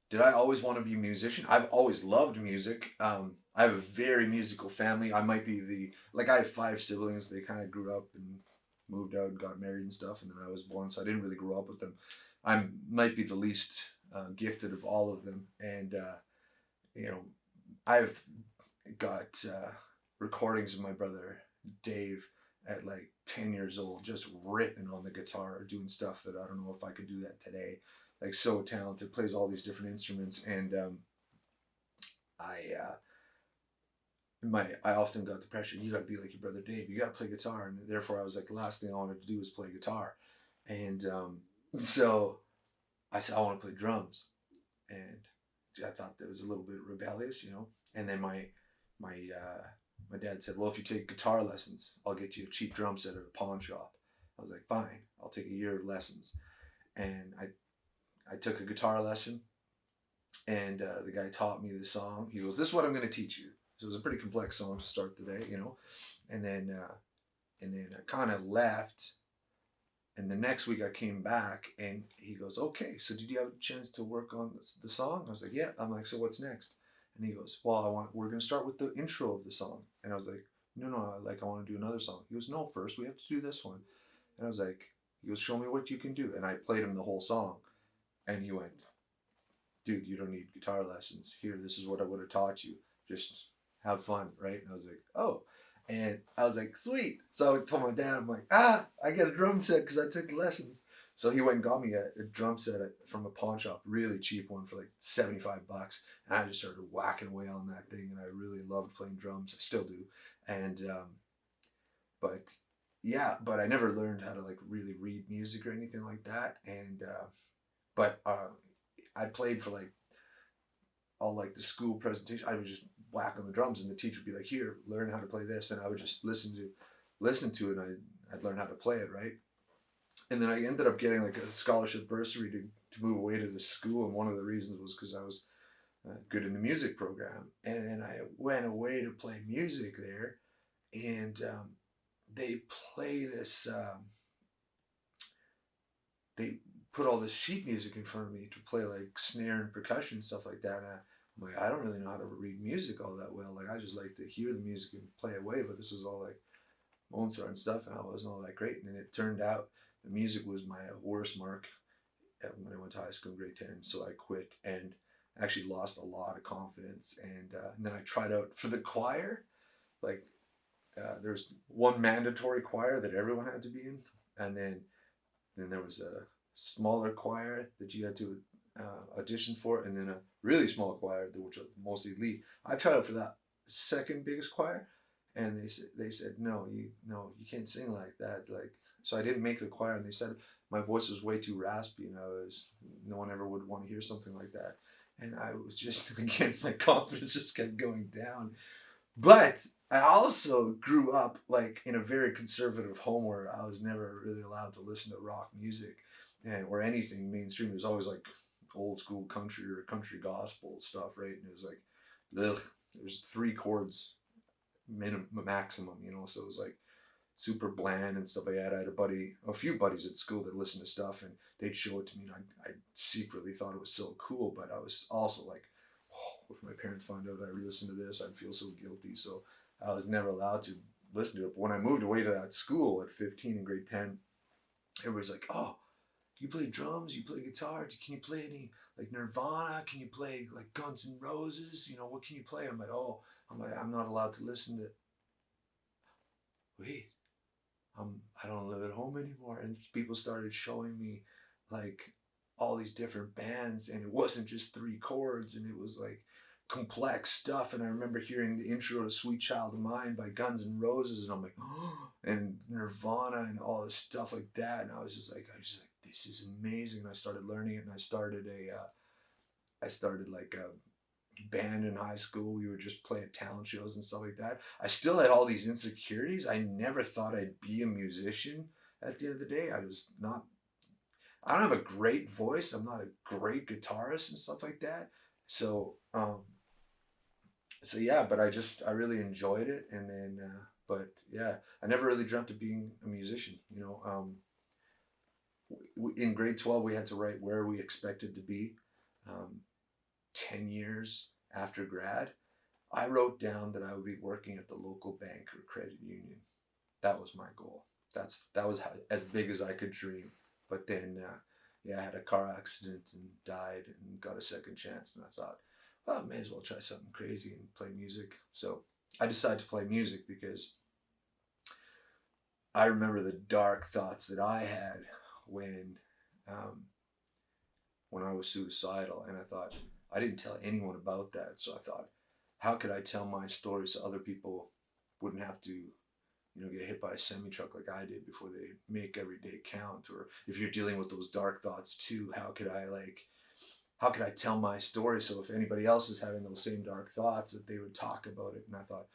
Did I always want to be a musician? I've always loved music. I have a very musical family. I might be I have five siblings. They kind of grew up and moved out and got married and stuff, and then I was born, so I didn't really grow up with them. I might be the least gifted of all of them, and you know, I've got recordings of my brother Dave at like 10 years old, just ripping on the guitar, doing stuff that I don't know if I could do that today. Like, so talented, plays all these different instruments, and I I often got the pressure, you got to be like your brother Dave, you got to play guitar, and therefore I was like, the last thing I wanted to do was play guitar, and so I said I want to play drums, and I thought that was a little bit rebellious, you know. And then my my dad said, well, if you take guitar lessons, I'll get you a cheap drum set at a pawn shop. I was like, fine, I'll take a year of lessons, and I took a guitar lesson, and the guy taught me the song. He goes, "This is what I'm going to teach you." So it was a pretty complex song to start the day, you know. And then I kind of left, and the next week I came back, and he goes, "Okay, so did you have a chance to work on the song?" I was like, "Yeah." I'm like, "So what's next?" And he goes, "Well, we're going to start with the intro of the song." And I was like, "No, no, I want to do another song." He goes, "No, first we have to do this one." And I was like, he goes, "Show me what you can do." And I played him the whole song, and he went, "Dude, you don't need guitar lessons. Here, this is what I would have taught you. Just have fun, right?" And I was like, "Oh." And I was like, "Sweet." So I told my dad, I'm like, I get a drum set because I took lessons. So he went and got me a drum set from a pawn shop, really cheap one for like 75 bucks. And I just started whacking away on that thing. And I really loved playing drums. I still do. And, but yeah, but I never learned how to like really read music or anything like that. And, but I played for like all like the school presentation. I would just whack on the drums, and the teacher would be like, "Here, learn how to play this," and I would just listen to it, and I'd learn how to play it, right. And then I ended up getting like a scholarship bursary to move away to this school, and one of the reasons was because I was good in the music program, and then I went away to play music there, and they play this. They put all this sheet music in front of me to play like snare and percussion stuff like that. And I'm like, I don't really know how to read music all that well. Like, I just like to hear the music and play away. But this was all like Mozart and stuff, and I wasn't all that great. And it turned out the music was my worst mark when I went to high school in grade 10. So I quit and actually lost a lot of confidence. And then I tried out for the choir. Like, there's one mandatory choir that everyone had to be in, and then there was a smaller choir that you had to audition for, and then a really small choir, which was mostly lead. I tried out for that second biggest choir, and they said no, you can't sing like that. Like, so I didn't make the choir, and they said my voice was way too raspy, and no one ever would want to hear something like that. And I was just again, my confidence just kept going down. But I also grew up like in a very conservative home where I was never really allowed to listen to rock music or anything mainstream. It was always like old school country or country gospel stuff, right? And it was like, ugh, there's three chords minimum maximum, you know. So it was like super bland and stuff like that. I had a few buddies at school that listened to stuff, and they'd show it to me, and I secretly thought it was so cool, but I was also like, oh, if my parents found out I listened to this, I'd feel so guilty. So I was never allowed to listen to it. But when I moved away to that school at 15 in grade 10, everybody's like, "Oh, you play drums? You play guitar? Can you play any like Nirvana? Can you play like Guns N' Roses? You know, what can you play?" I'm like, "Oh, I'm not allowed to listen to." Wait, I don't live at home anymore. And people started showing me like all these different bands, and it wasn't just three chords, and it was like complex stuff. And I remember hearing the intro to Sweet Child of Mine by Guns N' Roses, and I'm like, oh, and Nirvana and all this stuff like that. And I was just like, this is amazing. And I started learning it, and I started like a band in high school. We would just play at talent shows and stuff like that. I still had all these insecurities. I never thought I'd be a musician at the end of the day. I don't have a great voice. I'm not a great guitarist and stuff like that. So, so yeah, but I really enjoyed it. And then, but yeah, I never really dreamt of being a musician, you know. In grade 12, we had to write where we expected to be. Um, 10 years after grad, I wrote down that I would be working at the local bank or credit union. That was my goal. That was as big as I could dream. But then, yeah, I had a car accident and died and got a second chance. And I thought, well, I may as well try something crazy and play music. So I decided to play music because I remember the dark thoughts that I had when um, when I was suicidal, and I thought I didn't tell anyone about that. So I thought, how could I tell my story so other people wouldn't have to, get hit by a semi truck like I did before they make every day count? Or if you're dealing with those dark thoughts too, how could I tell my story so if anybody else is having those same dark thoughts that they would talk about it? And I thought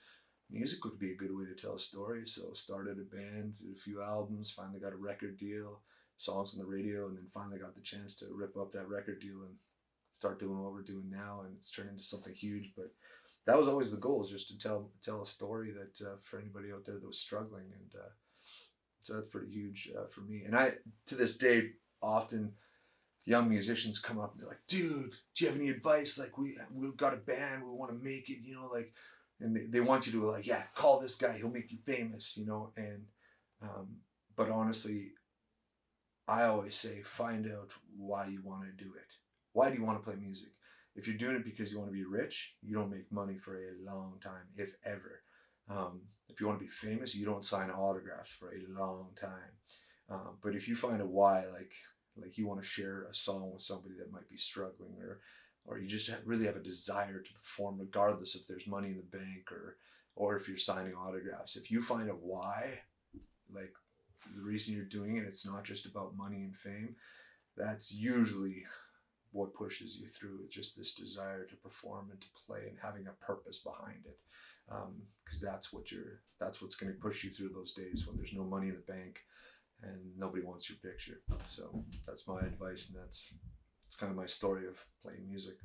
music would be a good way to tell a story. So started a band, did a few albums, finally got a record deal, songs on the radio, and then finally got the chance to rip up that record deal and start doing what we're doing now. And it's turned into something huge. But that was always the goal, is just to tell a story that for anybody out there that was struggling. And so that's pretty huge for me. And I, to this day, often young musicians come up and they're like, dude, do you have any advice? Like, we've got a band, we want to make it, like, and they want you to, like, yeah, call this guy, he'll make you famous, and but honestly, I always say, find out why you want to do it. Why do you want to play music? If you're doing it because you want to be rich, you don't make money for a long time, if ever. If you want to be famous, you don't sign autographs for a long time. But if you find a why, like you want to share a song with somebody that might be struggling, or you just really have a desire to perform regardless if there's money in the bank or if you're signing autographs. If you find a why, like the reason you're doing it, it's not just about money and fame, that's usually what pushes you through. It's just this desire to perform and to play and having a purpose behind it. Because that's what's going to push you through those days when there's no money in the bank and nobody wants your picture. So that's my advice, and it's kind of my story of playing music.